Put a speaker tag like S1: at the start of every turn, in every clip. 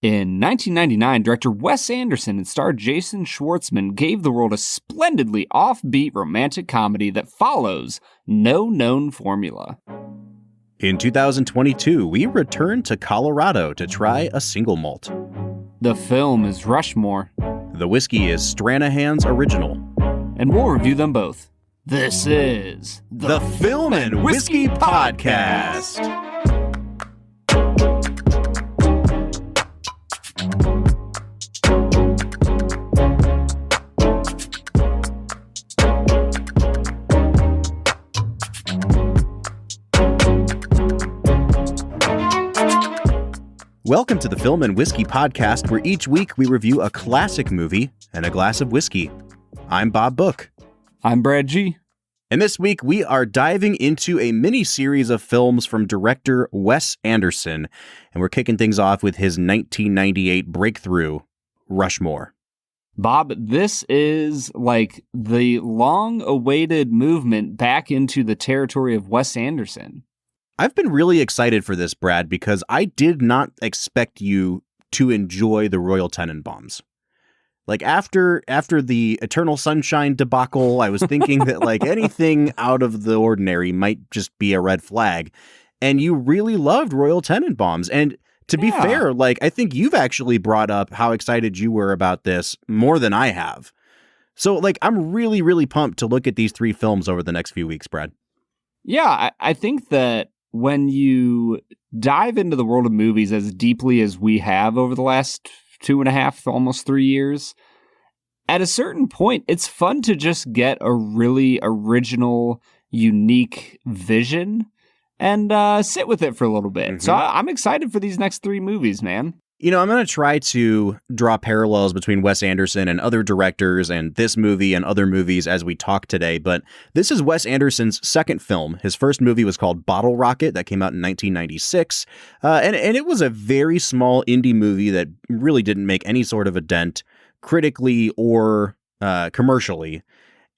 S1: In 1999, director Wes Anderson and star Jason Schwartzman gave the world a splendidly offbeat romantic comedy that follows no known formula.
S2: In 2022, we returned to Colorado to try a single malt.
S1: The film is Rushmore.
S2: The whiskey is Stranahan's Original.
S1: And we'll review them both. This is
S2: the Film and Whiskey Podcast. Welcome to the Film and Whiskey Podcast, where each week we review a classic movie and a glass of whiskey. I'm Bob Book.
S1: I'm Brad G.
S2: And this week we are diving into a mini-series of films from director Wes Anderson, and we're kicking things off with his 1998 breakthrough, Rushmore.
S1: Bob, this is like the long-awaited movement back into the territory of Wes Anderson.
S2: I've been really excited for this, Brad, because I did not expect you to enjoy the Royal Tenenbaums. Like after the Eternal Sunshine debacle, I was thinking that like anything out of the ordinary might just be a red flag. And you really loved Royal Tenenbaums. And to be fair, like I think you've actually brought up how excited you were about this more than I have. So like I'm really, really pumped to look at these three films over the next few weeks, Brad.
S1: Yeah, I think that when you dive into the world of movies as deeply as we have over the last 2.5, almost 3 years, at a certain point, it's fun to just get a really original, unique vision and sit with it for a little bit. Mm-hmm. So I'm excited for these next three movies, man.
S2: You know, I'm going to try to draw parallels between Wes Anderson and other directors and this movie and other movies as we talk today, but this is Wes Anderson's second film. His first movie was called Bottle Rocket that came out in 1996, and it was a very small indie movie that really didn't make any sort of a dent critically or commercially.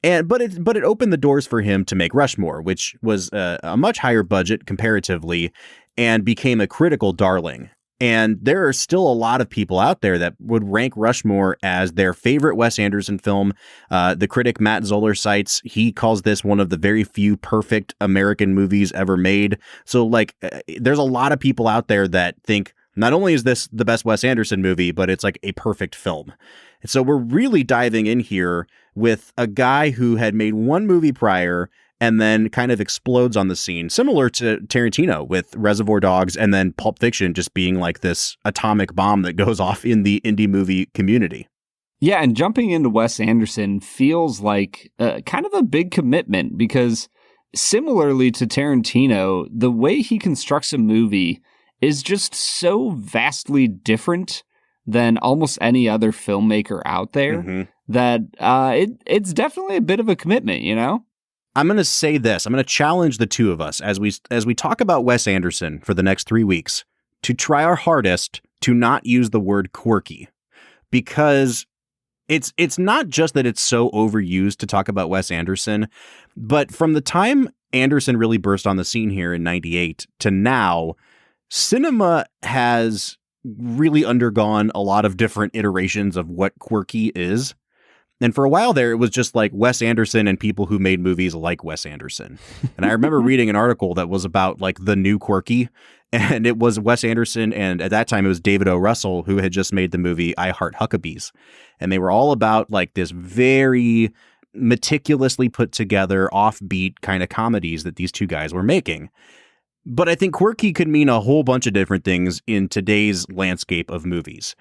S2: But it opened the doors for him to make Rushmore, which was a much higher budget comparatively and became a critical darling. And there are still a lot of people out there that would rank Rushmore as their favorite Wes Anderson film. The critic Matt Zoller cites, he calls this one of the very few perfect American movies ever made. So like there's a lot of people out there that think not only is this the best Wes Anderson movie, but it's like a perfect film. And so we're really diving in here with a guy who had made one movie prior and then kind of explodes on the scene, similar to Tarantino with Reservoir Dogs and then Pulp Fiction just being like this atomic bomb that goes off in the indie movie community.
S1: Yeah, and jumping into Wes Anderson feels like kind of a big commitment because similarly to Tarantino, the way he constructs a movie is just so vastly different than almost any other filmmaker out there that it's definitely a bit of a commitment, you know?
S2: I'm going to say this. I'm going to challenge the two of us as we talk about Wes Anderson for the next 3 weeks to try our hardest to not use the word quirky, because it's not just that it's so overused to talk about Wes Anderson, but from the time Anderson really burst on the scene here in 98 to now, cinema has really undergone a lot of different iterations of what quirky is. And for a while there, it was just like Wes Anderson and people who made movies like Wes Anderson. And I remember reading an article that was about like the new quirky, and it was Wes Anderson. And at that time, it was David O. Russell, who had just made the movie I Heart Huckabees. And they were all about like this very meticulously put together, offbeat kind of comedies that these two guys were making. But I think quirky could mean a whole bunch of different things in today's landscape of movies.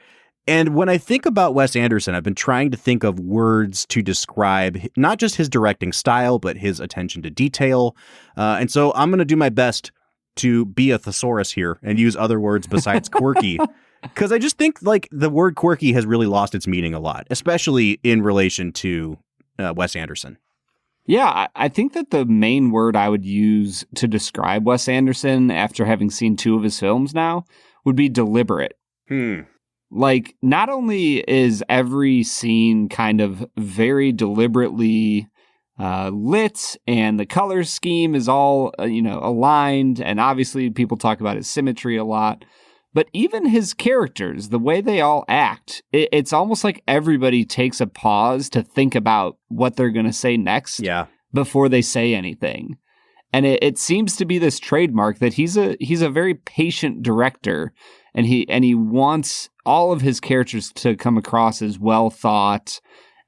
S2: And when I think about Wes Anderson, I've been trying to think of words to describe not just his directing style, but his attention to detail. And so I'm going to do my best to be a thesaurus here and use other words besides quirky, because I just think like the word quirky has really lost its meaning a lot, especially in relation to Wes Anderson.
S1: Yeah, I think that the main word I would use to describe Wes Anderson after having seen two of his films now would be deliberate. Like, not only is every scene kind of very deliberately lit and the color scheme is all, aligned, and obviously people talk about his symmetry a lot, But even his characters, the way they all act, it's almost like everybody takes a pause to think about what they're going to say next before they say anything. And it seems to be this trademark that he's a very patient director, and he wants all of his characters to come across as well thought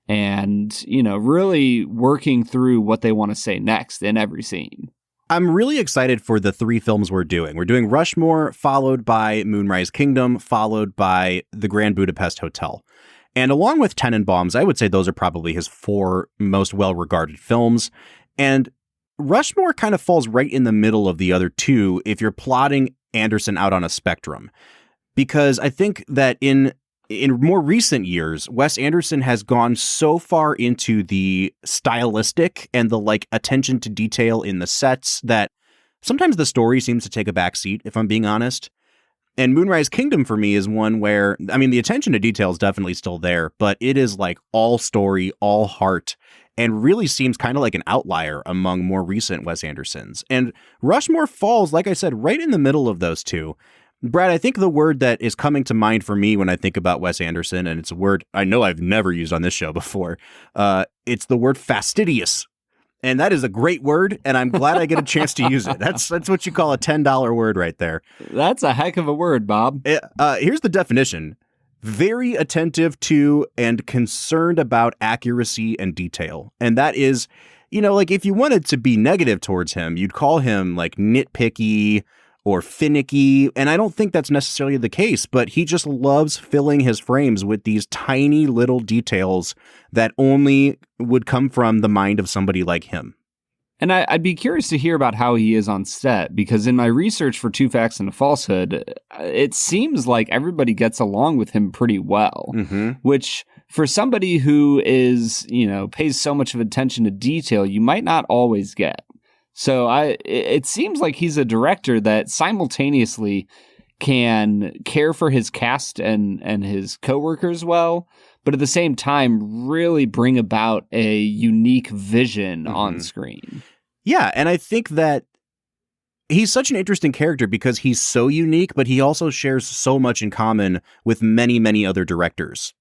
S1: and, really working through what they want to say next in every scene.
S2: I'm really excited for the 3 films we're doing. We're doing Rushmore, followed by Moonrise Kingdom, followed by The Grand Budapest Hotel. And along with Tenenbaums, I would say those are probably his 4 most well-regarded films. And Rushmore kind of falls right in the middle of the other 2 if you're plotting Anderson out on a spectrum. Because I think that in more recent years, Wes Anderson has gone so far into the stylistic and the attention to detail in the sets that sometimes the story seems to take a backseat, if I'm being honest. And Moonrise Kingdom for me is one where, the attention to detail is definitely still there, but it is all story, all heart, and really seems kind of like an outlier among more recent Wes Andersons. And Rushmore falls, like I said, right in the middle of those 2. Brad, I think the word that is coming to mind for me when I think about Wes Anderson, and it's a word I know I've never used on this show before, it's the word fastidious. And that is a great word, and I'm glad I get a chance to use it. That's what you call a $10 word right there.
S1: That's a heck of a word, Bob.
S2: Here's the definition. Very attentive to and concerned about accuracy and detail. And that is, if you wanted to be negative towards him, you'd call him nitpicky or finicky, and I don't think that's necessarily the case, but he just loves filling his frames with these tiny little details that only would come from the mind of somebody like him.
S1: And I'd be curious to hear about how he is on set, because in my research for Two Facts and a Falsehood, it seems like everybody gets along with him pretty well, which for somebody who is, pays so much of attention to detail, you might not always get. So it seems like he's a director that simultaneously can care for his cast and his coworkers well, but at the same time really bring about a unique vision on screen.
S2: Yeah, and I think that he's such an interesting character because he's so unique, but he also shares so much in common with many, many other directors.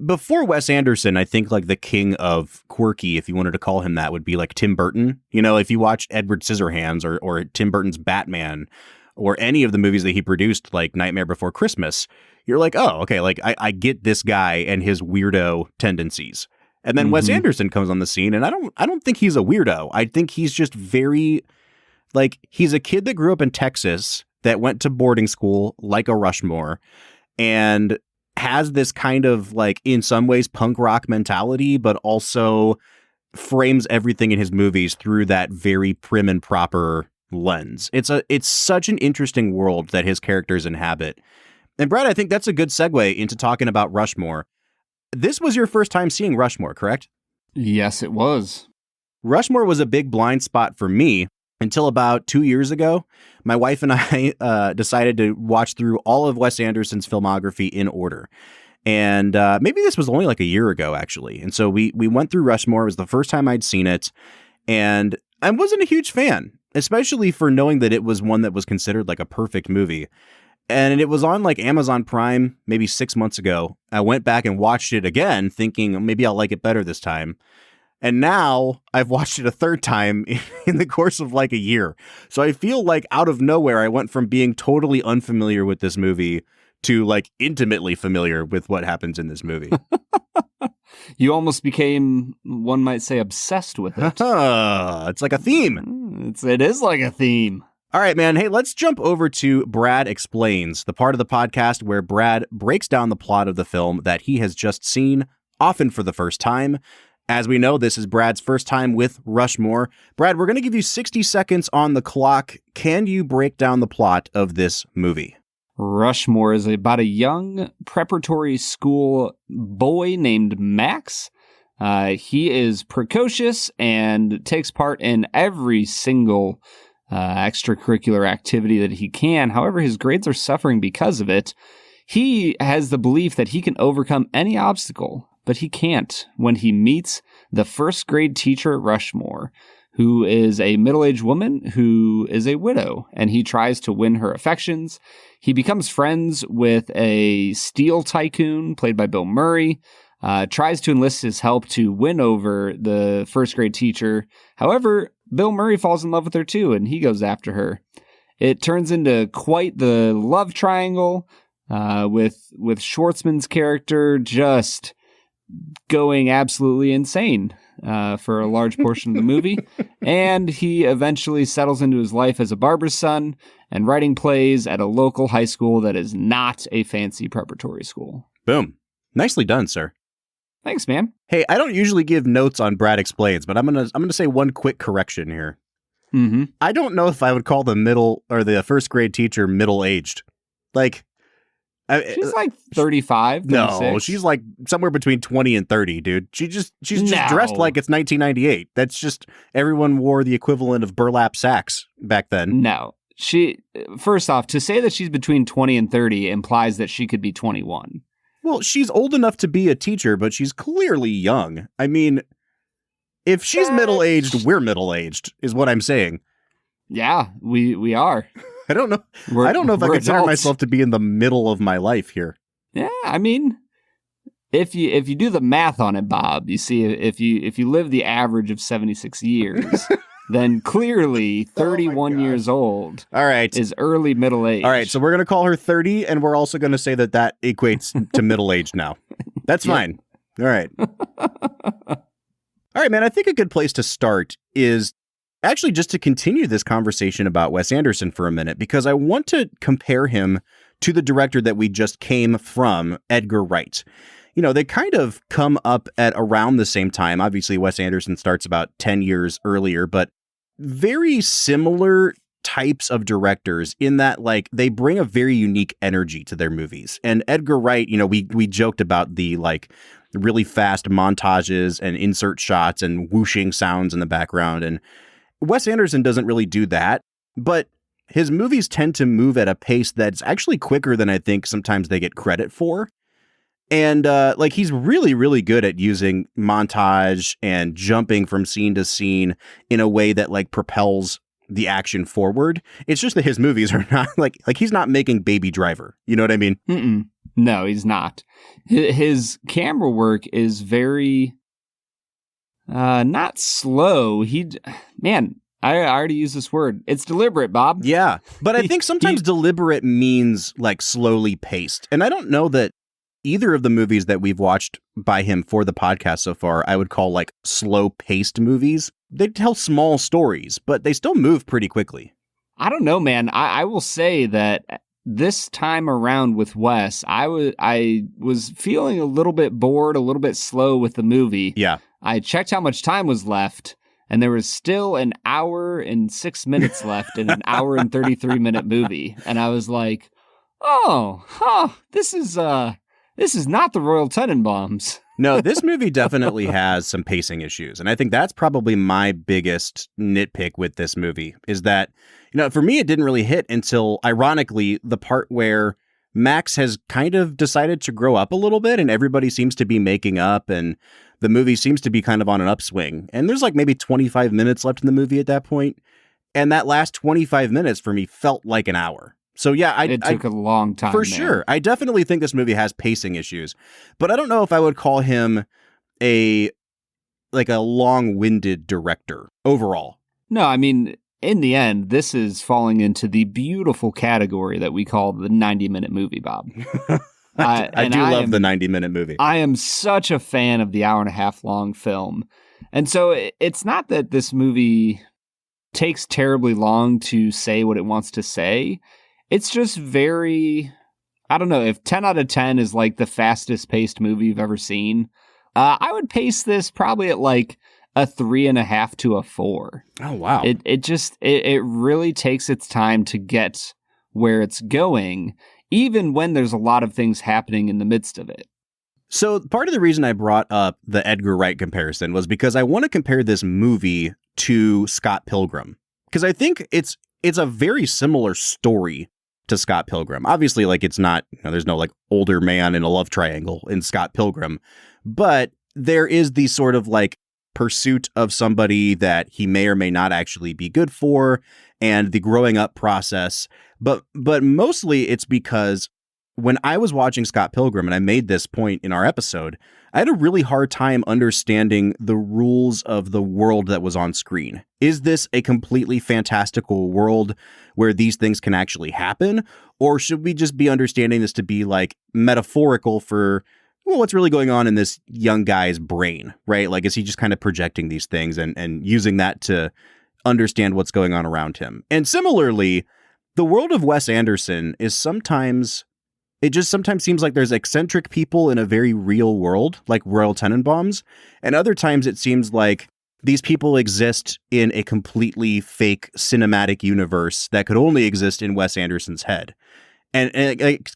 S2: Before Wes Anderson, I think the king of quirky, if you wanted to call him that, would be Tim Burton. If you watch Edward Scissorhands or Tim Burton's Batman or any of the movies that he produced, like Nightmare Before Christmas, you're oh, okay, I get this guy and his weirdo tendencies. And then Wes Anderson comes on the scene, and I don't think he's a weirdo. I think he's just very, he's a kid that grew up in Texas that went to boarding school like a Rushmore, and has this kind of in some ways punk rock mentality, but also frames everything in his movies through that very prim and proper lens. It's such an interesting world that his characters inhabit. And Brad, I think that's a good segue into talking about Rushmore. This was your first time seeing Rushmore, correct?
S1: Yes, it was.
S2: Rushmore was a big blind spot for me until about 2 years ago. My wife and I decided to watch through all of Wes Anderson's filmography in order. And maybe this was only a year ago, actually. And so we went through Rushmore. It was the first time I'd seen it. And I wasn't a huge fan, especially for knowing that it was one that was considered a perfect movie. And it was on Amazon Prime maybe 6 months ago. I went back and watched it again, thinking maybe I'll like it better this time. And now I've watched it a third time in the course of a year. So I feel out of nowhere, I went from being totally unfamiliar with this movie to intimately familiar with what happens in this movie.
S1: You almost became, one might say, obsessed with it.
S2: It's like a theme.
S1: It is like a theme.
S2: All right, man. Hey, let's jump over to Brad Explains, the part of the podcast where Brad breaks down the plot of the film that he has just seen, often for the first time. As we know, this is Brad's first time with Rushmore. Brad, we're going to give you 60 seconds on the clock. Can you break down the plot of this movie?
S1: Rushmore is about a young preparatory school boy named Max. He is precocious and takes part in every single extracurricular activity that he can. However, his grades are suffering because of it. He has the belief that he can overcome any obstacle, but he can't when he meets the first grade teacher at Rushmore, who is a middle-aged woman who is a widow, and he tries to win her affections. He becomes friends with a steel tycoon played by Bill Murray, tries to enlist his help to win over the first grade teacher. However, Bill Murray falls in love with her too, and he goes after her. It turns into quite the love triangle, with Schwartzman's character just going absolutely insane for a large portion of the movie. And he eventually settles into his life as a barber's son and writing plays at a local high school that is not a fancy preparatory school.
S2: Boom. Nicely done, sir.
S1: Thanks, man.
S2: Hey, I don't usually give notes on Brad Explains, but I'm gonna say one quick correction here.
S1: Mm-hmm.
S2: I don't know if I would call the first grade teacher middle-aged. Like,
S1: she's like 35, 36.
S2: No, she's like somewhere between 20 and 30, dude. She's just dressed like it's 1998. That's just, everyone wore the equivalent of burlap sacks back then.
S1: No. First off, to say that she's between 20 and 30 implies that she could be 21.
S2: Well, she's old enough to be a teacher, but she's clearly young. I mean, if she's middle-aged, we're middle-aged, is what I'm saying.
S1: Yeah, we are.
S2: I don't know. I don't know if I consider myself to be in the middle of my life here.
S1: Yeah, I mean, if you do the math on it, Bob, you see if you live the average of 76 years, then clearly 31 years old.
S2: All right,
S1: is early middle age.
S2: All right, so we're gonna call her 30, and we're also gonna say that equates to middle age now. That's fine. All right. All right, man. I think a good place to start is actually just to continue this conversation about Wes Anderson for a minute, because I want to compare him to the director that we just came from, Edgar Wright. You know, they kind of come up at around the same time. Obviously, Wes Anderson starts about 10 years earlier, but very similar types of directors in that, like, they bring a very unique energy to their movies. And Edgar Wright, you know, we joked about the, like, really fast montages and insert shots and whooshing sounds in the background. And Wes Anderson doesn't really do that, but his movies tend to move at a pace that's actually quicker than I think sometimes they get credit for. And like, he's really, really good at using montage and jumping from scene to scene in a way that, like, propels the action forward. It's just that his movies are not like he's not making Baby Driver. You know what I mean?
S1: Mm-mm. No, he's not. His camera work is very not slow. I already used this word. It's deliberate, Bob.
S2: Yeah, but I think sometimes deliberate means, like, slowly paced. And I don't know that either of the movies that we've watched by him for the podcast so far, I would call, like, slow-paced movies. They tell small stories, but they still move pretty quickly.
S1: I don't know, man. I will say that this time around with Wes, I was feeling a little bit bored, a little bit slow with the movie.
S2: Yeah.
S1: I checked how much time was left, and there was still an hour and 6 minutes left in an hour and 33-minute movie. And I was like, this is not the Royal Tenenbaums.
S2: No, this movie definitely has some pacing issues. And I think that's probably my biggest nitpick with this movie is that, you know, for me, it didn't really hit until, ironically, the part where Max has kind of decided to grow up a little bit and everybody seems to be making up and the movie seems to be kind of on an upswing. And there's like maybe 25 minutes left in the movie at that point. And that last 25 minutes for me felt like an hour. So yeah,
S1: it took a long time.
S2: For sure. I definitely think this movie has pacing issues, but I don't know if I would call him a long-winded director overall.
S1: No, I mean, in the end, this is falling into the beautiful category that we call the 90-minute movie, Bob.
S2: I do love the 90-minute movie.
S1: I am such a fan of the hour-and-a-half-long film. And so it's not that this movie takes terribly long to say what it wants to say. It's just very, I don't know, if 10 out of 10 is like the fastest paced movie you've ever seen, I would pace this probably at like a 3.5 to a 4.
S2: Oh, wow.
S1: It really takes its time to get where it's going, even when there's a lot of things happening in the midst of it.
S2: So part of the reason I brought up the Edgar Wright comparison was because I want to compare this movie to Scott Pilgrim, because I think it's a very similar story to Scott Pilgrim. Obviously, like, it's not, you know, there's no like older man in a love triangle in Scott Pilgrim, but there is the sort of like pursuit of somebody that he may or may not actually be good for, and the growing up process. But mostly it's because when I was watching Scott Pilgrim, and I made this point in our episode, I had a really hard time understanding the rules of the world that was on screen. Is this a completely fantastical world where these things can actually happen? Or should we just be understanding this to be like metaphorical for, well, what's really going on in this young guy's brain, right? Like, is he just kind of projecting these things and using that to understand what's going on around him? And similarly, the world of Wes Anderson is sometimes... It just sometimes seems like there's eccentric people in a very real world, like Royal Tenenbaums, and other times it seems like these people exist in a completely fake cinematic universe that could only exist in Wes Anderson's head. And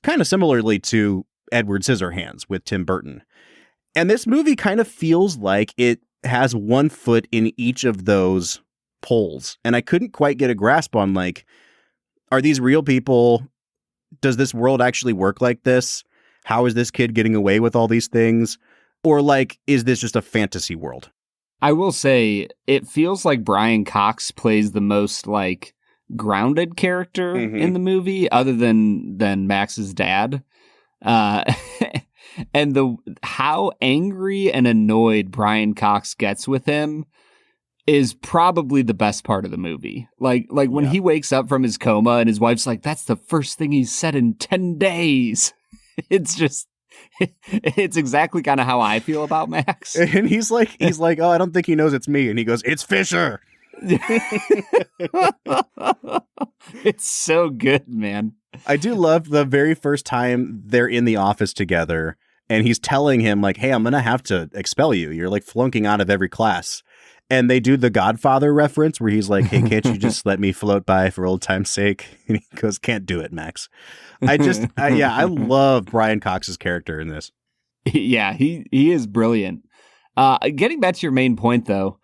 S2: kind of similarly to Edward Scissorhands with Tim Burton. And this movie kind of feels like it has one foot in each of those poles. And I couldn't quite get a grasp on, like, are these real people? Does this world actually work like this? How is this kid getting away with all these things? Or, like, is this just a fantasy world?
S1: I will say it feels like Brian Cox plays the most, like, grounded character in the movie, other than Max's dad. And how angry and annoyed Brian Cox gets with him is probably the best part of the movie. Like when he wakes up from his coma and his wife's like, that's the first thing he's said in 10 days. It's just, it's exactly kind of how I feel about Max.
S2: And he's like, oh, I don't think he knows it's me. And he goes, it's Fisher.
S1: It's so good, man.
S2: I do love the very first time they're in the office together and he's telling him like, hey, I'm going to have to expel you. You're like flunking out of every class. And they do the Godfather reference where he's like, hey, can't you just let me float by for old time's sake? And he goes, can't do it, Max. I love Brian Cox's character in this.
S1: Yeah, he is brilliant. Getting back to your main point, though,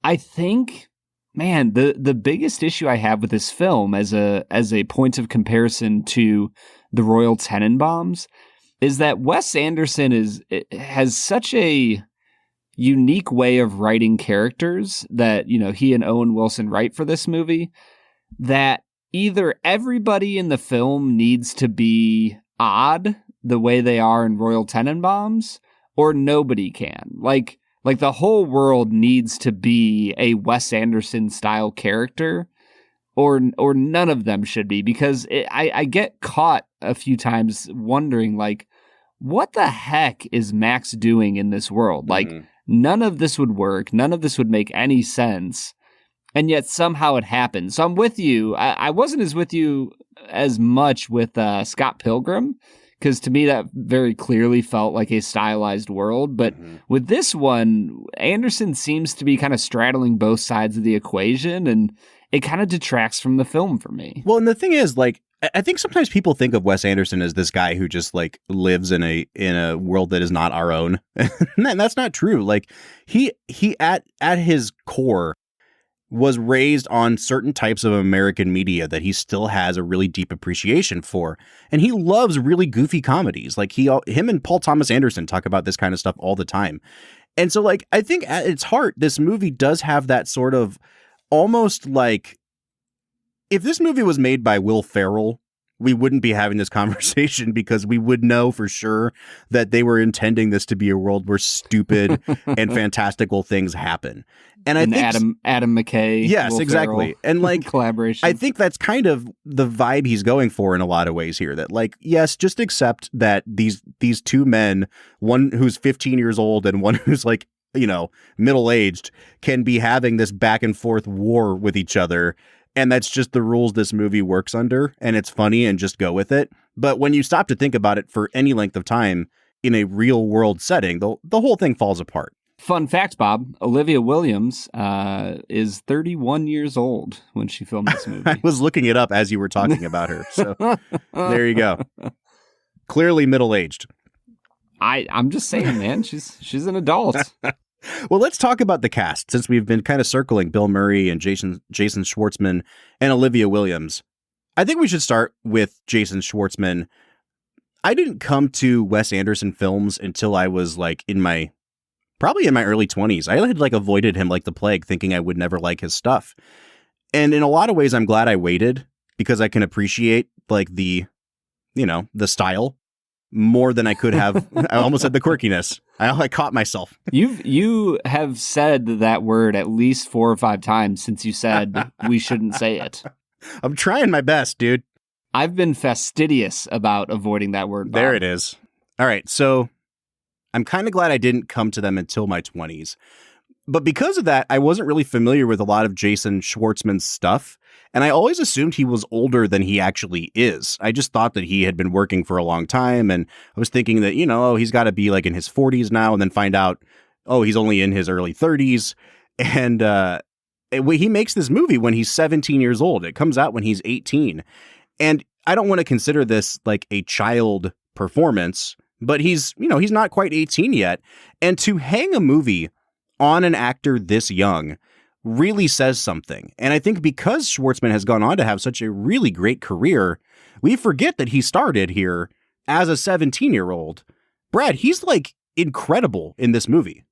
S1: I think, man, the biggest issue I have with this film as a point of comparison to the Royal Tenenbaums is that Wes Anderson has such a unique way of writing characters that, you know, he and Owen Wilson write for this movie, that either everybody in the film needs to be odd the way they are in Royal Tenenbaums, or nobody can. Like the whole world needs to be a Wes Anderson style character, or none of them should be, because I get caught a few times wondering, like, what the heck is Max doing in this world? Like, none of this would work. None of this would make any sense. And yet somehow it happened. So I'm with you. I wasn't as with you as much with Scott Pilgrim, because to me that very clearly felt like a stylized world. But with this one, Anderson seems to be kind of straddling both sides of the equation, and it kind of detracts from the film for me.
S2: Well, and the thing is, like, I think sometimes people think of Wes Anderson as this guy who just like lives in a world that is not our own. And that's not true. Like he at his core was raised on certain types of American media that he still has a really deep appreciation for. And he loves really goofy comedies. Like him and Paul Thomas Anderson talk about this kind of stuff all the time. And so, like, I think at its heart, this movie does have that sort of almost like, if this movie was made by Will Ferrell, we wouldn't be having this conversation, because we would know for sure that they were intending this to be a world where stupid and fantastical things happen. And I think
S1: Adam McKay.
S2: Yes,
S1: Will
S2: exactly.
S1: Ferrell,
S2: and like
S1: collaboration.
S2: I think that's kind of the vibe he's going for in a lot of ways here, that like, yes, just accept that these two men, one who's 15 years old and one who's like, you know, middle-aged, can be having this back and forth war with each other. And that's just the rules this movie works under, and it's funny, and just go with it. But when you stop to think about it for any length of time in a real world setting, the whole thing falls apart.
S1: Fun fact, Bob, Olivia Williams is 31 years old when she filmed this movie.
S2: I was looking it up as you were talking about her. So there you go. Clearly middle-aged.
S1: I'm just saying, man, she's an adult.
S2: Well, let's talk about the cast, since we've been kind of circling Bill Murray and Jason Schwartzman and Olivia Williams. I think we should start with Jason Schwartzman. I didn't come to Wes Anderson films until I was like in my probably in my early 20s. I had like avoided him like the plague, thinking I would never like his stuff. And in a lot of ways, I'm glad I waited because I can appreciate like the style more than I could have. I almost said the quirkiness. I caught myself.
S1: You have said that word at least 4 or 5 times since you said we shouldn't say it.
S2: I'm trying my best, dude.
S1: I've been fastidious about avoiding that word, Bob.
S2: There it is. All right, so I'm kind of glad I didn't come to them until my 20s. But because of that, I wasn't really familiar with a lot of Jason Schwartzman's stuff, and I always assumed he was older than he actually is. I just thought that he had been working for a long time, and I was thinking that, he's got to be like in his 40s now, and then find out, he's only in his early 30s. And he makes this movie when he's 17 years old. It comes out when he's 18. And I don't want to consider this like a child performance, but he's not quite 18 yet. And to hang a movie on an actor this young really says something. And I think because Schwartzman has gone on to have such a really great career, we forget that he started here as a 17-year-old. Brad, he's like incredible in this movie.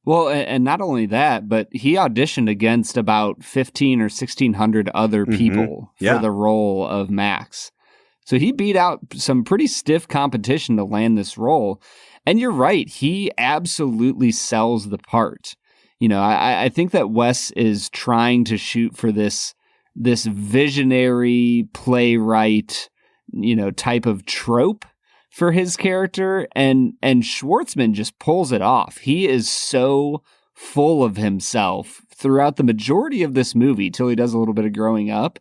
S1: Well, and not only that, but he auditioned against about 15 or 1,600 other people for the role of Max. So he beat out some pretty stiff competition to land this role. And you're right, he absolutely sells the part. I think that Wes is trying to shoot for this visionary playwright, type of trope for his character, and Schwartzman just pulls it off. He is so full of himself throughout the majority of this movie till he does a little bit of growing up.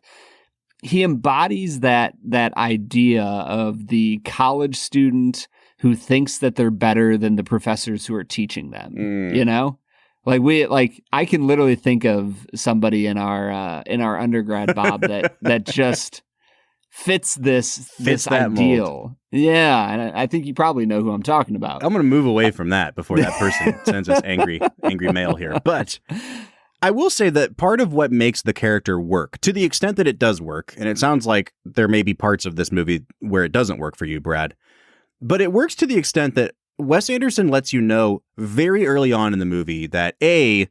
S1: He embodies that idea of the college student who thinks that they're better than the professors who are teaching them. I can literally think of somebody in our undergrad, Bob, that just fits this ideal.
S2: Mold.
S1: Yeah, and I think you probably know who I'm talking about.
S2: I'm going to move away from that before that person sends us angry mail here. But I will say that part of what makes the character work, to the extent that it does work, and it sounds like there may be parts of this movie where it doesn't work for you, Brad, but it works to the extent that Wes Anderson lets you know very early on in the movie that A,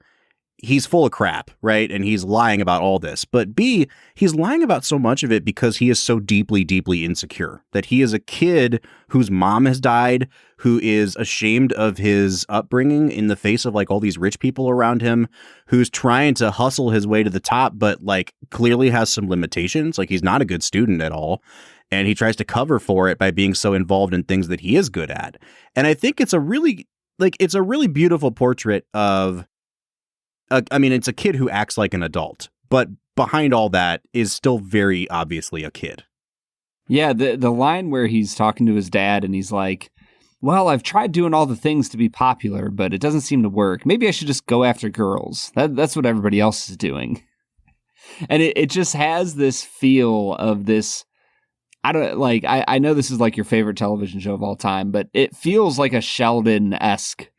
S2: he's full of crap, right? And he's lying about all this. But B, he's lying about so much of it because he is so deeply, deeply insecure. That he is a kid whose mom has died, who is ashamed of his upbringing in the face of like all these rich people around him, who's trying to hustle his way to the top, but like clearly has some limitations. Like he's not a good student at all. And he tries to cover for it by being so involved in things that he is good at. And I think it's a really beautiful portrait of, it's a kid who acts like an adult, but behind all that is still very obviously a kid.
S1: Yeah, the line where he's talking to his dad and he's like, well, I've tried doing all the things to be popular, but it doesn't seem to work. Maybe I should just go after girls. That's what everybody else is doing. And it just has this feel of this, I know this is like your favorite television show of all time, but it feels like a Sheldon-esque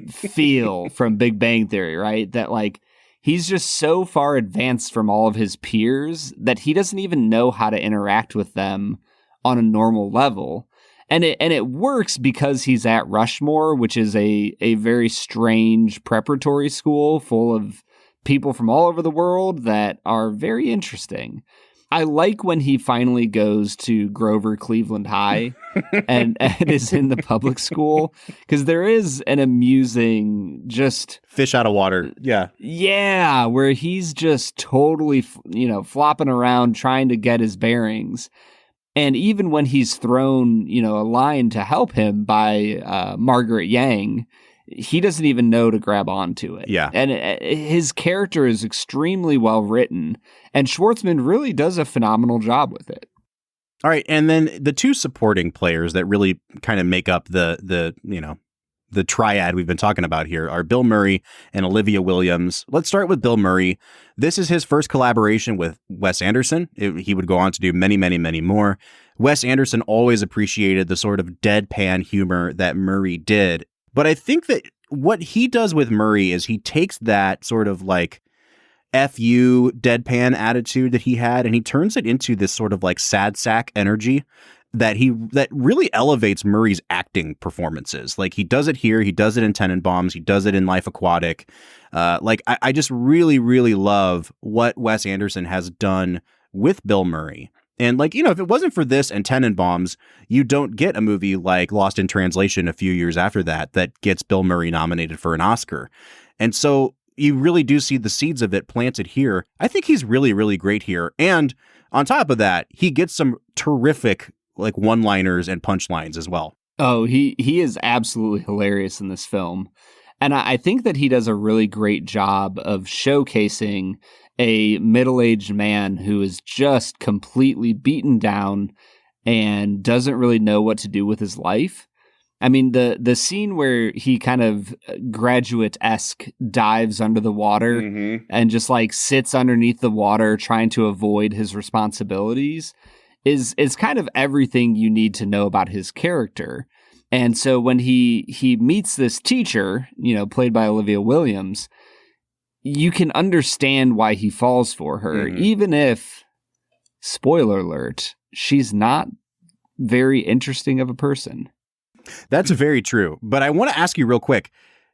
S1: feel from Big Bang Theory, right? That like he's just so far advanced from all of his peers that he doesn't even know how to interact with them on a normal level. And it works because he's at Rushmore, which is a very strange preparatory school full of people from all over the world that are very interesting. I like when he finally goes to Grover Cleveland High and is in the public school, because there is an amusing just
S2: fish out of water. Yeah.
S1: Yeah. Where he's just totally, flopping around trying to get his bearings. And even when he's thrown, a line to help him by Margaret Yang, he doesn't even know to grab onto it.
S2: Yeah.
S1: And his character is extremely well written, and Schwartzman really does a phenomenal job with it.
S2: All right. And then the two supporting players that really kind of make up the triad we've been talking about here are Bill Murray and Olivia Williams. Let's start with Bill Murray. This is his first collaboration with Wes Anderson. He would go on to do many, many, many more. Wes Anderson always appreciated the sort of deadpan humor that Murray did. But I think that what he does with Murray is he takes that sort of like F you deadpan attitude that he had, and he turns it into this sort of like sad sack energy. that really elevates Murray's acting performances. Like he does it here, he does it in Tenenbaums, he does it in Life Aquatic. I just really, really love what Wes Anderson has done with Bill Murray. And like, you know, if it wasn't for this and Tenenbaums, you don't get a movie like Lost in Translation a few years after that gets Bill Murray nominated for an Oscar. And so you really do see the seeds of it planted here. I think he's really, really great here. And on top of that, he gets some terrific like one-liners and punchlines as well.
S1: Oh, he is absolutely hilarious in this film. And I think that he does a really great job of showcasing a middle-aged man who is just completely beaten down and doesn't really know what to do with his life. I mean, the scene where he kind of Graduate-esque dives under the water and just like sits underneath the water trying to avoid his responsibilities is kind of everything you need to know about his character. And so when he meets this teacher, you know, played by Olivia Williams, you can understand why he falls for her, even if, spoiler alert, she's not very interesting of a person.
S2: That's very true. But I want to ask you real quick.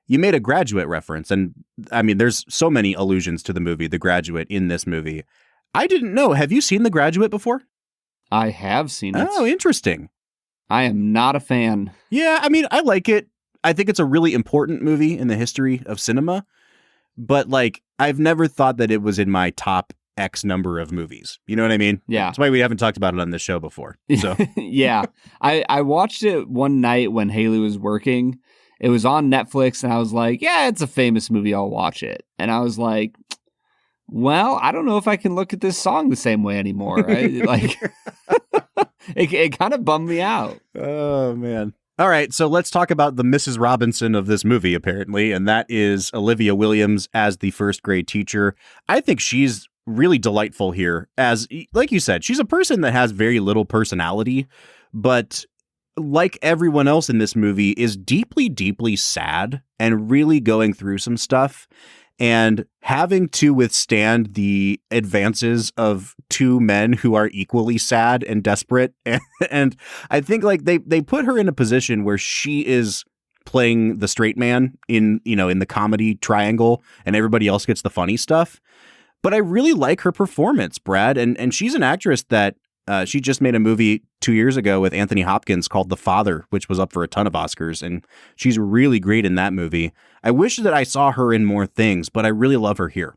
S2: You made a Graduate reference, and I mean, there's so many allusions to the movie The Graduate in this movie. I didn't know. Have you seen The Graduate before?
S1: I have seen it.
S2: Oh, interesting.
S1: I am not a fan.
S2: Yeah, I mean, I like it. I think it's a really important movie in the history of cinema. But like, I've never thought that it was in my top X number of movies. You know what I mean?
S1: Yeah.
S2: That's why we haven't talked about it on this show before. So
S1: yeah. I watched it one night when Haley was working. It was on Netflix and I was like, yeah, it's a famous movie. I'll watch it. And I was like, well, I don't know if I can look at this song the same way anymore. Like, it kind of bummed me out.
S2: Oh, man. All right, so let's talk about the Mrs. Robinson of this movie, apparently, and that is Olivia Williams as the first grade teacher. I think she's really delightful here. As, like you said, she's a person that has very little personality, but like everyone else in this movie, is deeply, deeply sad and really going through some stuff and having to withstand the advances of two men who are equally sad and desperate. And I think like they put her in a position where she is playing the straight man in the comedy triangle and everybody else gets the funny stuff. But I really like her performance, Brad. And she's an actress that she just made a movie 2 years ago with Anthony Hopkins called The Father, which was up for a ton of Oscars. And she's really great in that movie. I wish that I saw her in more things, but I really love her here.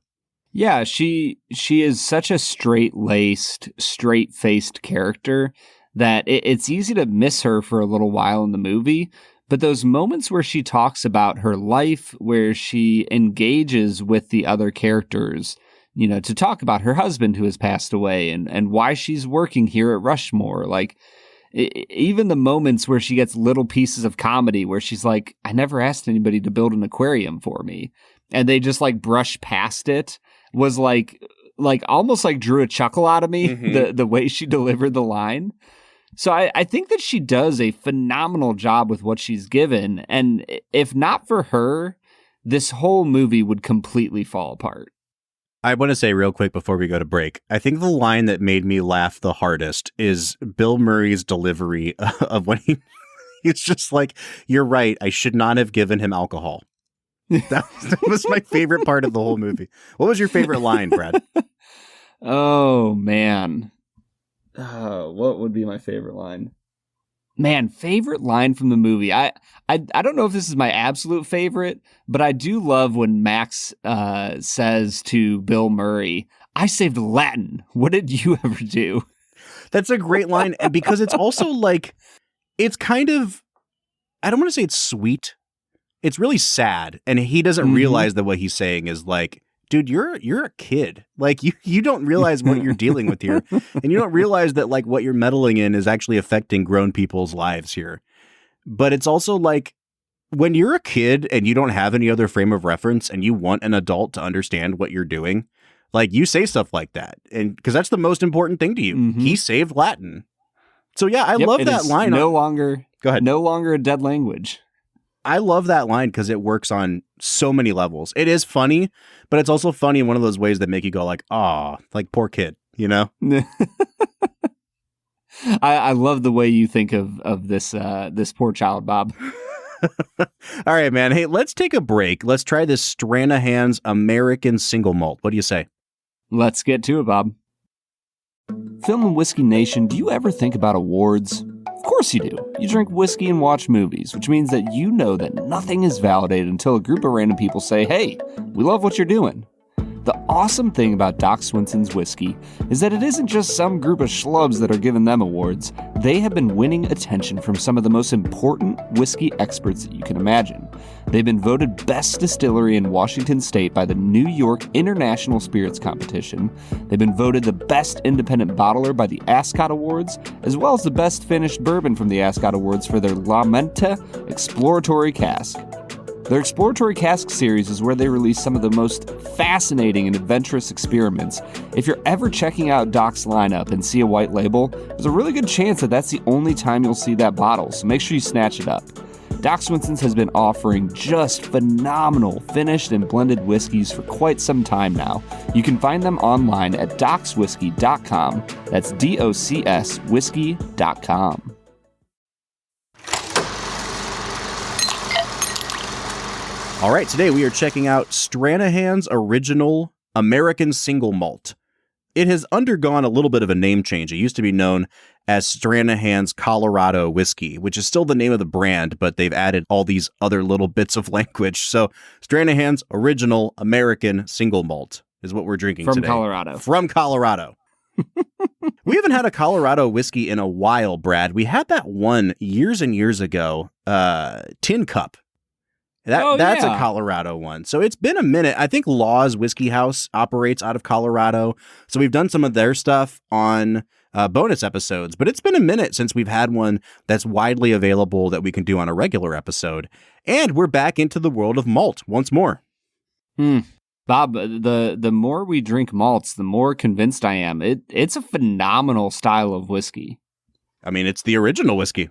S1: Yeah, she is such a straight-laced, straight-faced character that it's easy to miss her for a little while in the movie. But those moments where she talks about her life, where she engages with the other characters, you know, to talk about her husband who has passed away and why she's working here at Rushmore. Like, even the moments where she gets little pieces of comedy where she's like, I never asked anybody to build an aquarium for me. And they just like brush past it was like almost like drew a chuckle out of me, the way she delivered the line. So I think that she does a phenomenal job with what she's given. And if not for her, this whole movie would completely fall apart.
S2: I want to say real quick before we go to break, I think the line that made me laugh the hardest is Bill Murray's delivery of when he's just like, you're right, I should not have given him alcohol. That was my favorite part of the whole movie. What was your favorite line, Brad?
S1: Oh, man. What would be my favorite line? Man, favorite line from the movie. I don't know if this is my absolute favorite, but I do love when Max says to Bill Murray, I saved Latin. What did you ever do?
S2: That's a great line. And because it's also like, it's kind of, I don't want to say it's sweet. It's really sad. And he doesn't realize that what he's saying is like, dude, you're a kid. Like you don't realize what you're dealing with here. And you don't realize that like what you're meddling in is actually affecting grown people's lives here. But it's also like when you're a kid and you don't have any other frame of reference and you want an adult to understand what you're doing, like you say stuff like that. And because that's the most important thing to you. He saved Latin. So yeah, I love that line.
S1: Go ahead. No longer a dead language.
S2: I love that line because it works on so many levels. It is funny, but it's also funny in one of those ways that make you go like, "Aw, like poor kid," you know?
S1: I love the way you think of this this poor child, Bob.
S2: All right, man. Hey, let's take a break. Let's try this Stranahan's American Single Malt. What do you say?
S1: Let's get to it, Bob. Film and Whiskey Nation, do you ever think about awards? Of course you do. You drink whiskey and watch movies, which means that you know that nothing is validated until a group of random people say, hey, we love what you're doing. The awesome thing about Doc Swinson's whiskey is that it isn't just some group of schlubs that are giving them awards. They have been winning attention from some of the most important whiskey experts that you can imagine. They've been voted best distillery in Washington State by the New York International Spirits Competition. They've been voted the best independent bottler by the Ascot Awards, as well as the best finished bourbon from the Ascot Awards for their La Menta Exploratory Cask. Their Exploratory Cask series is where they release some of the most fascinating and adventurous experiments. If you're ever checking out Doc's lineup and see a white label, there's a really good chance that that's the only time you'll see that bottle, so make sure you snatch it up. Doc Swinson's has been offering just phenomenal finished and blended whiskeys for quite some time now. You can find them online at docswhiskey.com. That's DOCS whiskey.com.
S2: All right, today we are checking out Stranahan's Original American Single Malt. It has undergone a little bit of a name change. It used to be known as Stranahan's Colorado Whiskey, which is still the name of the brand, but they've added all these other little bits of language. So Stranahan's Original American Single Malt is what we're drinking
S1: From
S2: today.
S1: Colorado.
S2: From Colorado. We haven't had a Colorado whiskey in a while, Brad. We had that one years and years ago, Tin Cup. That's a Colorado one. So it's been a minute. I think Law's Whiskey House operates out of Colorado. So we've done some of their stuff on bonus episodes, but it's been a minute since we've had one that's widely available that we can do on a regular episode. And we're back into the world of malt once more.
S1: Bob, the more we drink malts, the more convinced I am. It's a phenomenal style of whiskey.
S2: I mean, it's the original whiskey.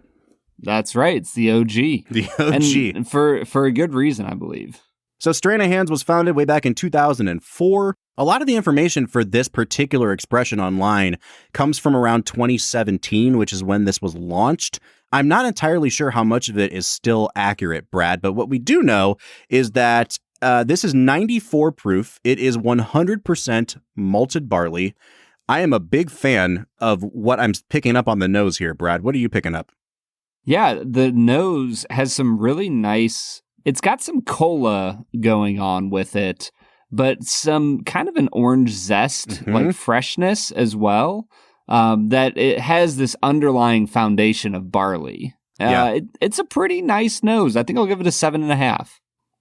S1: That's right. It's the OG.
S2: The OG.
S1: And for a good reason, I believe.
S2: So Stranahan's was founded way back in 2004. A lot of the information for this particular expression online comes from around 2017, which is when this was launched. I'm not entirely sure how much of it is still accurate, Brad, but what we do know is that this is 94 proof. It is 100% malted barley. I am a big fan of what I'm picking up on the nose here, Brad. What are you picking up?
S1: Yeah, the nose has some really nice, it's got some cola going on with it, but some kind of an orange zest, like freshness as well, that it has this underlying foundation of barley. It's a pretty nice nose. I think I'll give it a 7.5.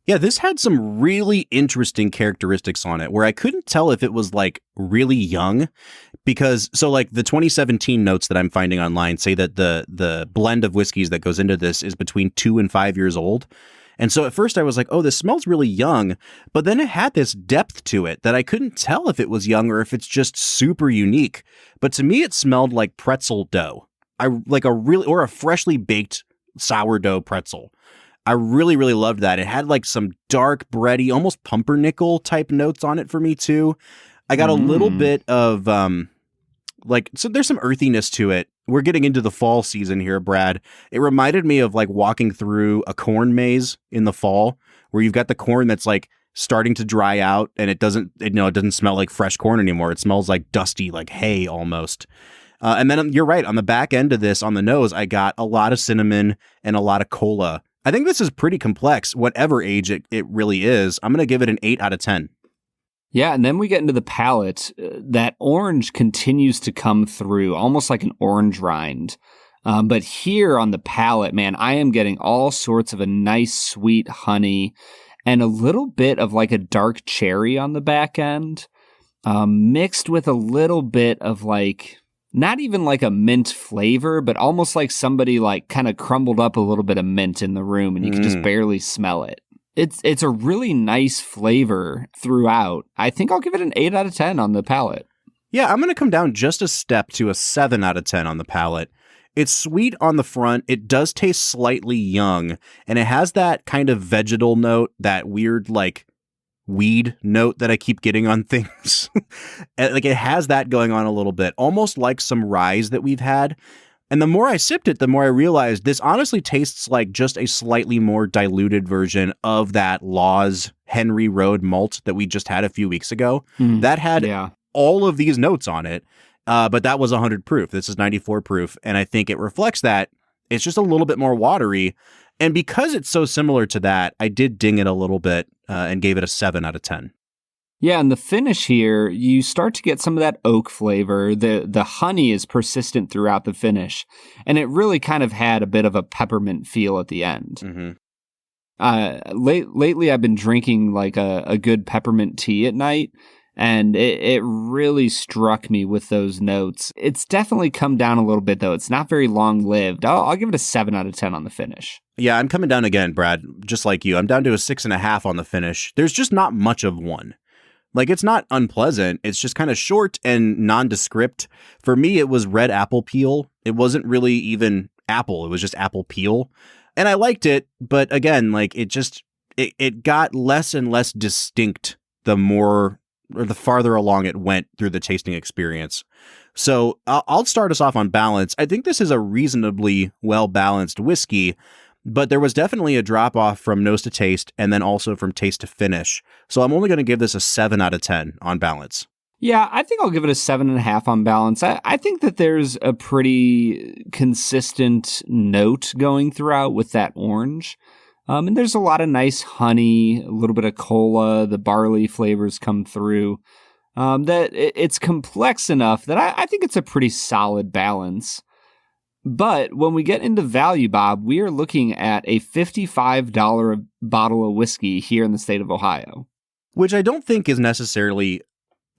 S2: Yeah, this had some really interesting characteristics on it where I couldn't tell if it was like really young because so like the 2017 notes that I'm finding online say that the blend of whiskeys that goes into this is between 2 and 5 years old. And so at first I was like, oh, this smells really young, but then it had this depth to it that I couldn't tell if it was young or if it's just super unique. But to me, it smelled like pretzel dough. Or a freshly baked sourdough pretzel. I really, really loved that. It had like some dark, bready, almost pumpernickel type notes on it for me too. I got a little bit of so there's some earthiness to it. We're getting into the fall season here, Brad. It reminded me of like walking through a corn maze in the fall where you've got the corn that's like starting to dry out and it doesn't smell like fresh corn anymore. It smells like dusty, like hay almost. And then you're right. On the back end of this, on the nose, I got a lot of cinnamon and a lot of cola. I think this is pretty complex, whatever age it really is. I'm going to give it an 8 out of 10.
S1: Yeah, and then we get into the palate. That orange continues to come through, almost like an orange rind. But here on the palate, man, I am getting all sorts of a nice sweet honey and a little bit of like a dark cherry on the back end, mixed with a little bit of like... not even like a mint flavor, but almost like somebody like kind of crumbled up a little bit of mint in the room and you can just barely smell it. It's a really nice flavor throughout. I think I'll give it an 8 out of 10 on the palate.
S2: Yeah, I'm going to come down just a step to a 7 out of 10 on the palate. It's sweet on the front. It does taste slightly young, and it has that kind of vegetal note, that weird like weed note that I keep getting on things. Like it has that going on a little bit, almost like some ryes that we've had. And the more I sipped it, the more I realized this honestly tastes like just a slightly more diluted version of that Law's Henry Road malt that we just had a few weeks ago. That had all of these notes on it, but that was 100 proof. This is 94 proof, and I think it reflects that. It's just a little bit more watery, and because it's so similar to that, I did ding it a little bit and gave it a 7 out of 10.
S1: Yeah, and the finish here, you start to get some of that oak flavor. The honey is persistent throughout the finish, and it really kind of had a bit of a peppermint feel at the end. Lately, I've been drinking like a good peppermint tea at night, and it really struck me with those notes. It's definitely come down a little bit, though. It's not very long-lived. I'll give it a 7 out of 10 on the finish.
S2: Yeah, I'm coming down again, Brad, just like you. I'm down to a 6.5 on the finish. There's just not much of one. Like, it's not unpleasant. It's just kind of short and nondescript. For me, it was red apple peel. It wasn't really even apple. It was just apple peel. And I liked it. But again, like, it got less and less distinct the farther along it went through the tasting experience. So I'll start us off on balance. I think this is a reasonably well-balanced whiskey, but there was definitely a drop-off from nose to taste and then also from taste to finish. So I'm only going to give this a 7 out of 10 on balance.
S1: Yeah, I think I'll give it a 7.5 on balance. I think that there's a pretty consistent note going throughout with that orange. And there's a lot of nice honey, a little bit of cola, the barley flavors come through. That it's complex enough that I think it's a pretty solid balance. But when we get into value, Bob, we are looking at a $55 bottle of whiskey here in the state of Ohio.
S2: Which I don't think is necessarily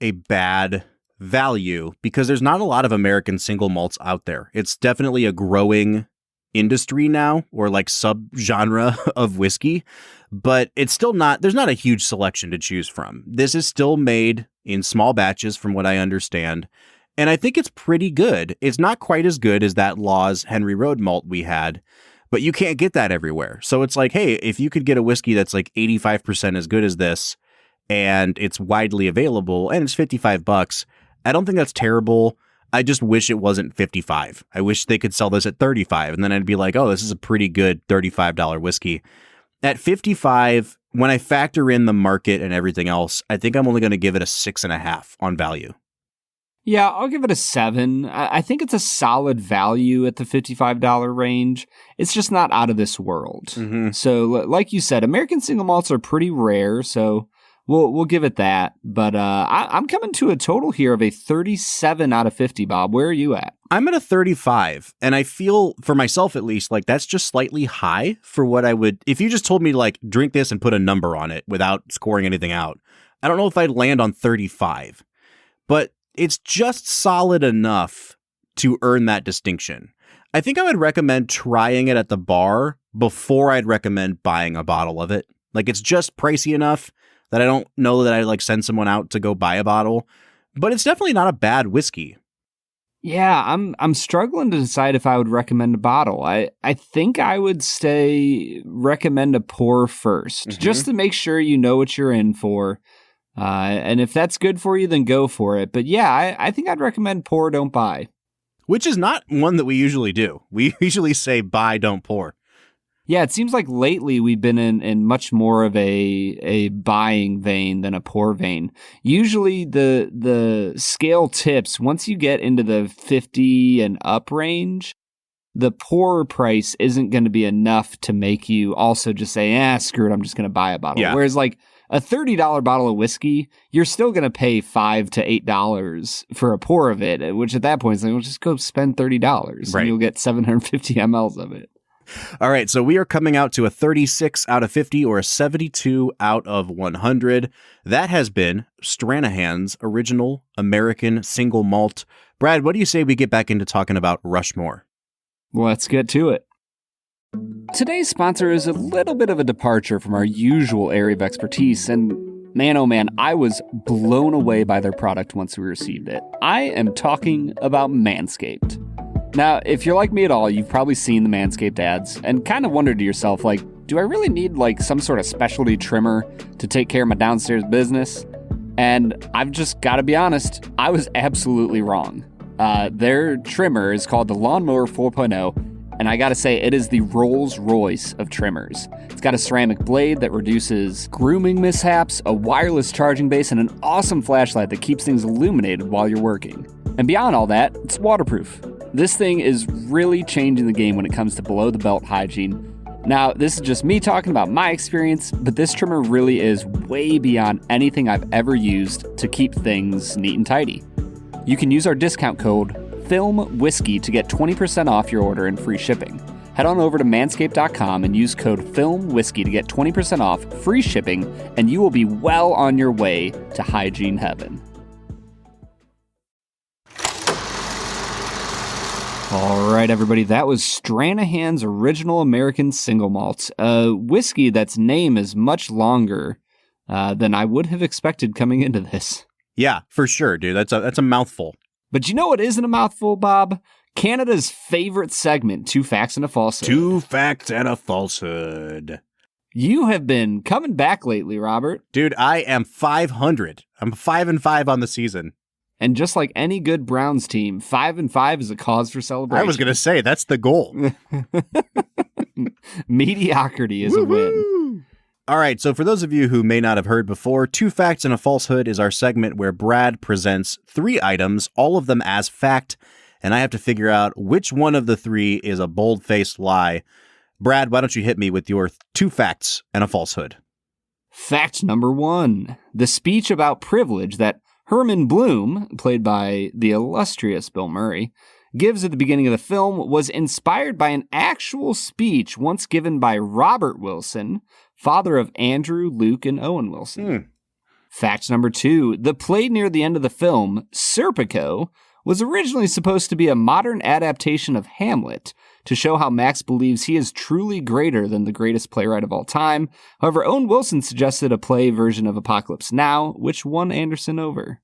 S2: a bad value because there's not a lot of American single malts out there. It's definitely a growing industry now, or like subgenre of whiskey, but it's still not, there's not a huge selection to choose from. This is still made in small batches from what I understand. And I think it's pretty good. It's not quite as good as that Law's Henry Road malt we had, but you can't get that everywhere. So it's like, hey, if you could get a whiskey that's like 85% as good as this and it's widely available and it's $55, I don't think that's terrible. I just wish it wasn't $55. I wish they could sell this at $35 and then I'd be like, oh, this is a pretty good $35 whiskey. At $55, when I factor in the market and everything else, I think I'm only going to give it a 6.5 on value.
S1: Yeah, I'll give it a 7. I think it's a solid value at the $55 range. It's just not out of this world. Mm-hmm. So, like you said, American single malts are pretty rare, so we'll give it that. But I'm coming to a total here of a 37 out of 50, Bob. Where are you at?
S2: I'm at a 35, and I feel, for myself at least, like that's just slightly high for what I would... If you just told me, like, drink this and put a number on it without scoring anything out, I don't know if I'd land on 35. But it's just solid enough to earn that distinction. I think I would recommend trying it at the bar before I'd recommend buying a bottle of it. Like, it's just pricey enough that I don't know that I'd like send someone out to go buy a bottle, but it's definitely not a bad whiskey.
S1: Yeah, I'm struggling to decide if I would recommend a bottle. I think I would recommend a pour first, just to make sure you know what you're in for. And if that's good for you, then go for it. But yeah, I think I'd recommend pour, don't buy.
S2: Which is not one that we usually do. We usually say buy, don't pour.
S1: Yeah, it seems like lately we've been in much more of a buying vein than a pour vein. Usually the scale tips, once you get into the 50 and up range, the pour price isn't going to be enough to make you also just say, screw it, I'm just going to buy a bottle. Yeah. Whereas like a $30 bottle of whiskey, you're still going to pay $5 to $8 for a pour of it, which at that point is like, well, just go spend $30 and you'll get 750 mLs of it.
S2: All right, so we are coming out to a 36 out of 50 or a 72 out of 100. That has been Stranahan's original American single malt. Brad, what do you say we get back into talking about Rushmore?
S1: Let's get to it. Today's sponsor is a little bit of a departure from our usual area of expertise, and man, oh man, I was blown away by their product once we received it. I am talking about Manscaped. Now, if you're like me at all, you've probably seen the Manscaped ads and kind of wondered to yourself, like, do I really need like some sort of specialty trimmer to take care of my downstairs business? And I've just got to be honest, I was absolutely wrong. Their trimmer is called the Lawnmower 4.0. And I gotta say, it is the Rolls Royce of trimmers. It's got a ceramic blade that reduces grooming mishaps, a wireless charging base, and an awesome flashlight that keeps things illuminated while you're working. And beyond all that, it's waterproof. This thing is really changing the game when it comes to below-the-belt hygiene. Now, this is just me talking about my experience, but this trimmer really is way beyond anything I've ever used to keep things neat and tidy. You can use our discount code FILMWHISKEY to get 20% off your order and free shipping. Head on over to manscaped.com and use code FILMWHISKEY to get 20% off, free shipping, and you will be well on your way to hygiene heaven. All right, everybody, that was Stranahan's Original American Single Malt, a whiskey that's name is much longer than I would have expected coming into this.
S2: Yeah, for sure, dude. That's a mouthful.
S1: But you know what isn't a mouthful, Bob? Canada's favorite segment, Two Facts and a Falsehood.
S2: 2 facts and a falsehood.
S1: You have been coming back lately, Robert.
S2: Dude, I am 500. I'm 5-5 on the season.
S1: And just like any good Browns team, 5-5 is a cause for celebration.
S2: I was going to say, that's the goal.
S1: Mediocrity is a win.
S2: All right, so for those of you who may not have heard before, 2 Facts and a Falsehood is our segment where Brad presents 3 items, all of them as fact, and I have to figure out which one of the 3 is a bold-faced lie. Brad, why don't you hit me with your 2 facts and a falsehood?
S1: Fact number 1. The speech about privilege that Herman Bloom, played by the illustrious Bill Murray, gives at the beginning of the film was inspired by an actual speech once given by Robert Wilson, father of Andrew, Luke, and Owen Wilson. Fact number 2. The play near the end of the film, Serpico, was originally supposed to be a modern adaptation of Hamlet to show how Max believes he is truly greater than the greatest playwright of all time. However, Owen Wilson suggested a play version of Apocalypse Now, which won Anderson over.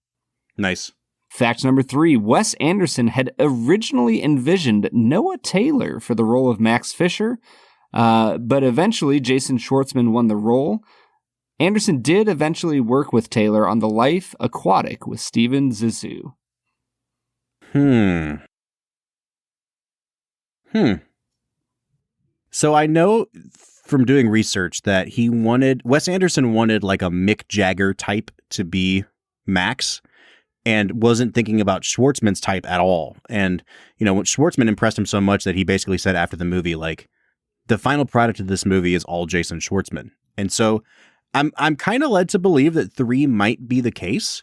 S2: Nice.
S1: Fact number 3. Wes Anderson had originally envisioned Noah Taylor for the role of Max Fisher, but eventually Jason Schwartzman won the role. Anderson did eventually work with Taylor on The Life Aquatic with Steven Zissou.
S2: So I know from doing research that Wes Anderson wanted like a Mick Jagger type to be Max and wasn't thinking about Schwartzman's type at all. And, you know, Schwartzman impressed him so much that he basically said after the movie, like, the final product of this movie is all Jason Schwartzman. And so I'm kind of led to believe that 3 might be the case.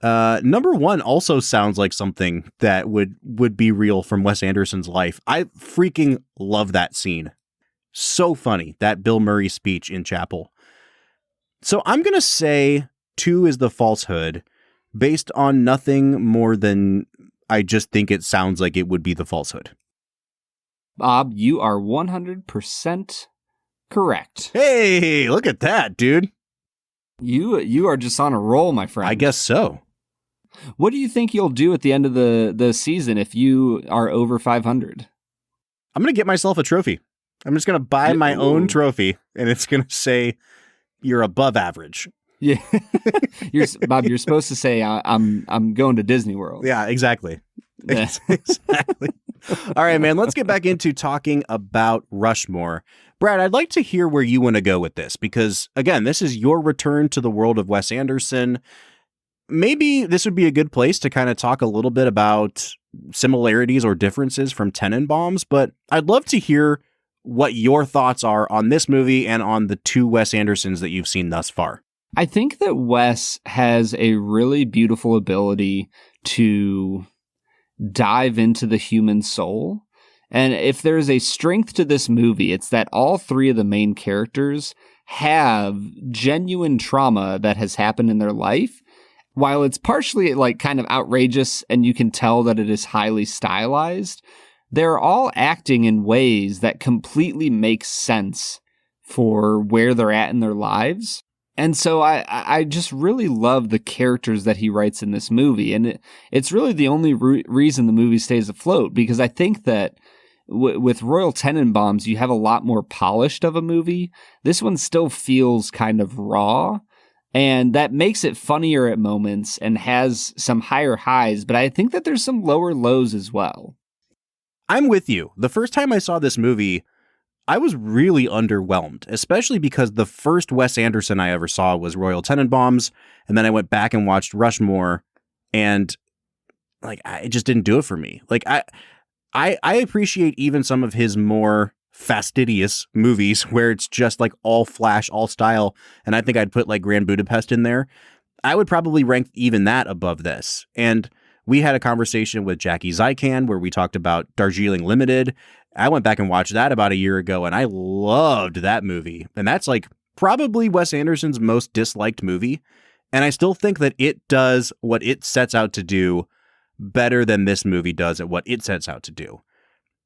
S2: Number 1 also sounds like something that would be real from Wes Anderson's life. I freaking love that scene. So funny, that Bill Murray speech in chapel. So I'm going to say 2 is the falsehood based on nothing more than I just think it sounds like it would be the falsehood.
S1: Bob, you are 100% correct.
S2: Hey, look at that, dude.
S1: You are just on a roll, my friend.
S2: I guess so.
S1: What do you think you'll do at the end of the season if you are over 500?
S2: I'm going to get myself a trophy. I'm just going to buy my own trophy, and it's going to say you're above average.
S1: Yeah. Bob, you're supposed to say I'm going to Disney World.
S2: Yeah, exactly. Exactly. All right, man, let's get back into talking about Rushmore. Brad, I'd like to hear where you want to go with this because, again, this is your return to the world of Wes Anderson. Maybe this would be a good place to kind of talk a little bit about similarities or differences from Tenenbaums, but I'd love to hear what your thoughts are on this movie and on the 2 Wes Andersons that you've seen thus far.
S1: I think that Wes has a really beautiful ability to dive into the human soul. And if there's a strength to this movie, it's that all 3 of the main characters have genuine trauma that has happened in their life. While it's partially like kind of outrageous and you can tell that it is highly stylized, they're all acting in ways that completely make sense for where they're at in their lives. And so I just really love the characters that he writes in this movie. And it's really the only reason the movie stays afloat, because I think that with Royal Tenenbaums, you have a lot more polished of a movie. This one still feels kind of raw. And that makes it funnier at moments and has some higher highs, but I think that there's some lower lows as well.
S2: I'm with you. The first time I saw this movie, I was really underwhelmed, especially because the first Wes Anderson I ever saw was Royal Tenenbaums, and then I went back and watched Rushmore, and like it just didn't do it for me. Like I appreciate even some of his more fastidious movies where it's just like all flash, all style, and I think I'd put like Grand Budapest in there. I would probably rank even that above this. And we had a conversation with Jackie Zykan where we talked about Darjeeling Limited. I went back and watched that about a year ago, and I loved that movie. And that's like probably Wes Anderson's most disliked movie. And I still think that it does what it sets out to do better than this movie does at what it sets out to do.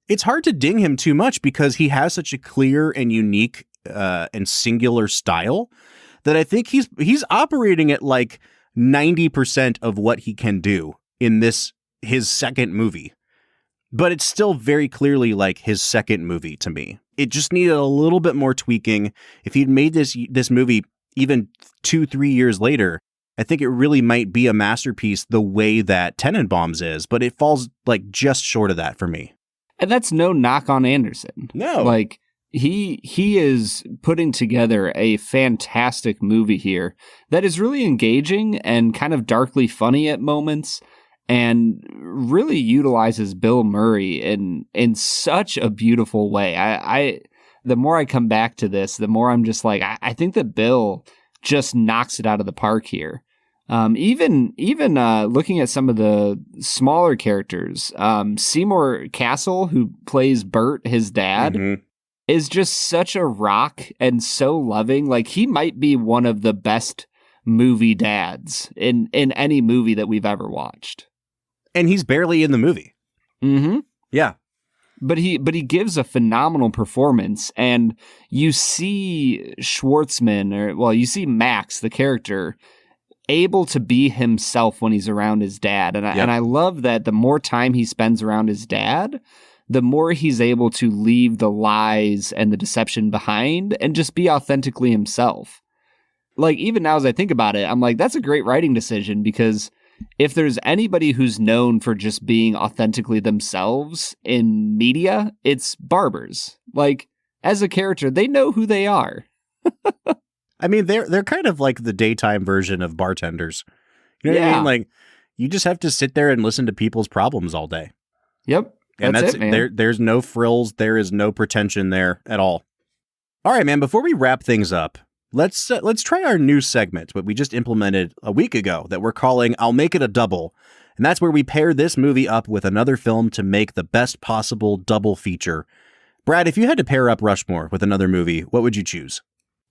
S2: It's hard to ding him too much because he has such a clear and unique and singular style that I think he's operating at like 90% of what he can do in his second movie. But it's still very clearly like his second movie to me. It just needed a little bit more tweaking. If he'd made this movie even 2-3 years later, I think it really might be a masterpiece the way that Tenenbaums is, but it falls like just short of that for me.
S1: And that's no knock on Anderson.
S2: No.
S1: Like he is putting together a fantastic movie here that is really engaging and kind of darkly funny at moments and really utilizes Bill Murray in such a beautiful way. I the more I come back to this, the more I'm just like, I think that Bill just knocks it out of the park here. Even looking at some of the smaller characters, Seymour Castle, who plays Bert, his dad, is just such a rock and so loving. Like he might be one of the best movie dads in any movie that we've ever watched.
S2: And he's barely in the movie.
S1: Mm-hmm.
S2: Yeah.
S1: But he gives a phenomenal performance, and you see Schwartzman, you see Max, the character, able to be himself when he's around his dad. And I love that the more time he spends around his dad, the more he's able to leave the lies and the deception behind and just be authentically himself. Like, even now as I think about it, I'm like, that's a great writing decision, because if there's anybody who's known for just being authentically themselves in media, it's barbers. Like, as a character, they know who they are.
S2: I mean, they're kind of like the daytime version of bartenders. You know what I mean? Like, you just have to sit there and listen to people's problems all day.
S1: Yep.
S2: And that's
S1: it, man.
S2: There's no frills. There is no pretension there at all. All right, man, before we wrap things up, let's try our new segment, what we just implemented a week ago, that we're calling I'll Make It a Double. And that's where we pair this movie up with another film to make the best possible double feature. Brad, if you had to pair up Rushmore with another movie, what would you choose?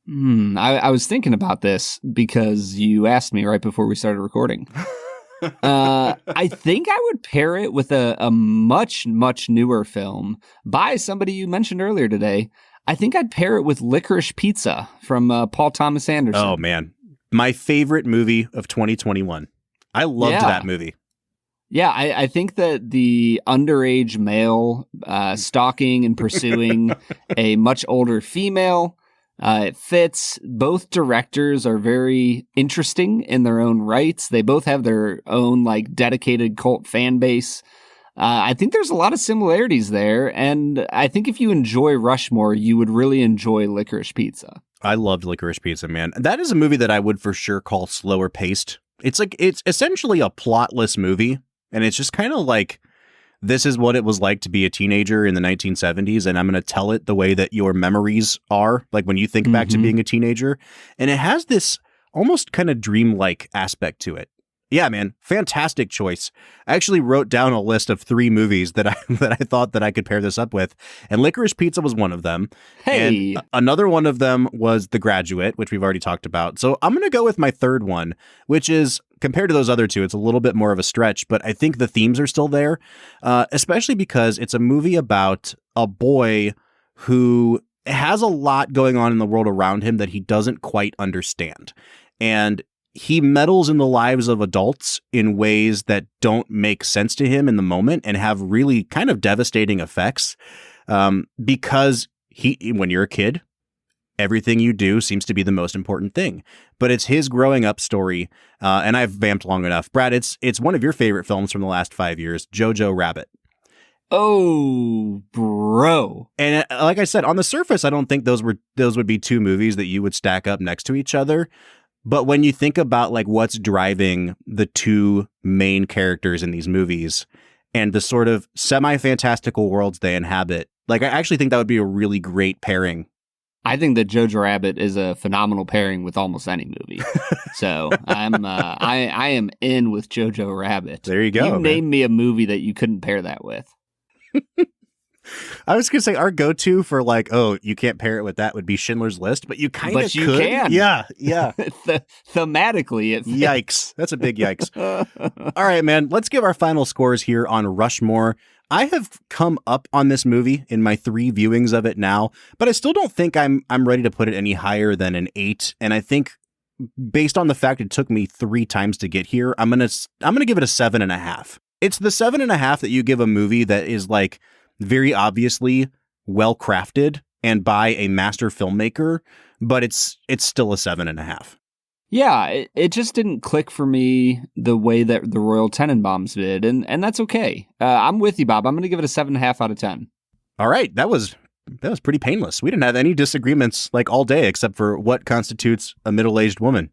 S1: I was thinking about this because you asked me right before we started recording. I think I would pair it with a much, much newer film by somebody you mentioned earlier today. I think I'd pair it with Licorice Pizza from Paul Thomas Anderson.
S2: Oh, man. My favorite movie of 2021. I loved that movie.
S1: Yeah, I think that the underage male stalking and pursuing a much older female, it fits. Both directors are very interesting in their own rights. They both have their own like dedicated cult fan base. I think there's a lot of similarities there, and I think if you enjoy Rushmore, you would really enjoy Licorice Pizza.
S2: I loved Licorice Pizza, man. That is a movie that I would for sure call slower paced. It's essentially a plotless movie, and it's just kind of like, this is what it was like to be a teenager in the 1970s, and I'm going to tell it the way that your memories are, like when you think back to being a teenager. And it has this almost kind of dreamlike aspect to it. Yeah, man, fantastic choice. I actually wrote down a list of 3 movies that I thought that I could pair this up with, and Licorice Pizza was one of them.
S1: Hey,
S2: and another one of them was The Graduate, which we've already talked about. So I'm going to go with my third one, which is, compared to those other two, it's a little bit more of a stretch, but I think the themes are still there, especially because it's a movie about a boy who has a lot going on in the world around him that he doesn't quite understand. And he meddles in the lives of adults in ways that don't make sense to him in the moment and have really kind of devastating effects. Because when you're a kid, everything you do seems to be the most important thing. But it's his growing up story. And I've vamped long enough. Brad, it's one of your favorite films from the last 5 years, Jojo Rabbit.
S1: Oh, bro.
S2: And like I said, on the surface, I don't think those would be two movies that you would stack up next to each other. But when you think about like what's driving the two main characters in these movies and the sort of semi-fantastical worlds they inhabit, like I actually think that would be a really great pairing.
S1: I think that Jojo Rabbit is a phenomenal pairing with almost any movie. So I am in with Jojo Rabbit.
S2: There you go.
S1: You name me a movie that you couldn't pair that with.
S2: I was going to say our go-to for like, oh, you can't pair it with that would be Schindler's List, but you kind of could.
S1: But you can.
S2: Yeah.
S1: Thematically, it's
S2: yikes. That's a big yikes. All right, man. Let's give our final scores here on Rushmore. I have come up on this movie in my 3 viewings of it now, but I still don't think I'm ready to put it any higher than an 8. And I think based on the fact it took me 3 times to get here, I'm gonna give it a 7.5. It's the 7.5 that you give a movie that is like very obviously well crafted and by a master filmmaker, but it's still a 7.5.
S1: Yeah, it just didn't click for me the way that the Royal Tenenbaums did, and that's okay. I'm with you, Bob. I'm going to give it a 7.5 out of 10. All
S2: right, that was pretty painless. We didn't have any disagreements like all day except for what constitutes a middle-aged woman.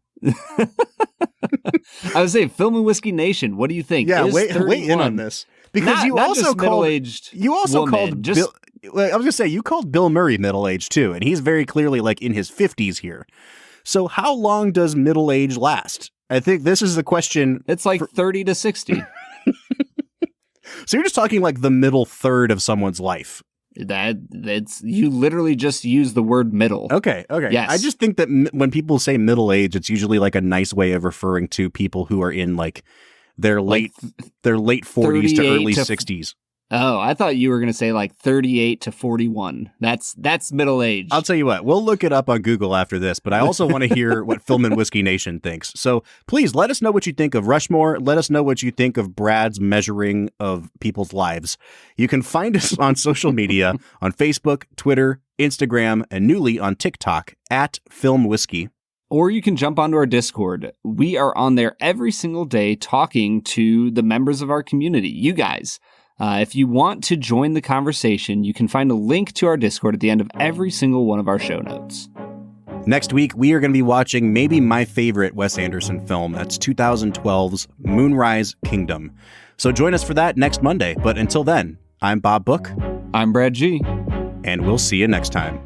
S1: I was saying, Film and Whiskey Nation. What do you think?
S2: Yeah, weigh in on this because you also called Bill, I was going to say you called Bill Murray middle-aged too, and he's very clearly like in his 50s here. So how long does middle age last? I think this is the question.
S1: It's like 30 to 60.
S2: So you're just talking like the middle third of someone's life.
S1: That's you literally just use the word middle.
S2: Okay.
S1: Yes.
S2: I just think that when people say middle age, it's usually like a nice way of referring to people who are in like their late 40s to early 60s.
S1: Oh, I thought you were going to say like 38 to 41. That's middle age.
S2: I'll tell you what, we'll look it up on Google after this, but I also want to hear what Film and Whiskey Nation thinks. So please let us know what you think of Rushmore. Let us know what you think of Brad's measuring of people's lives. You can find us on social media on Facebook, Twitter, Instagram, and newly on TikTok at Film Whiskey.
S1: Or you can jump onto our Discord. We are on there every single day talking to the members of our community, you guys. If you want to join the conversation, you can find a link to our Discord at the end of every single one of our show notes.
S2: Next week, we are going to be watching maybe my favorite Wes Anderson film. That's 2012's Moonrise Kingdom. So join us for that next Monday. But until then, I'm Bob Book.
S1: I'm Brad G.
S2: And we'll see you next time.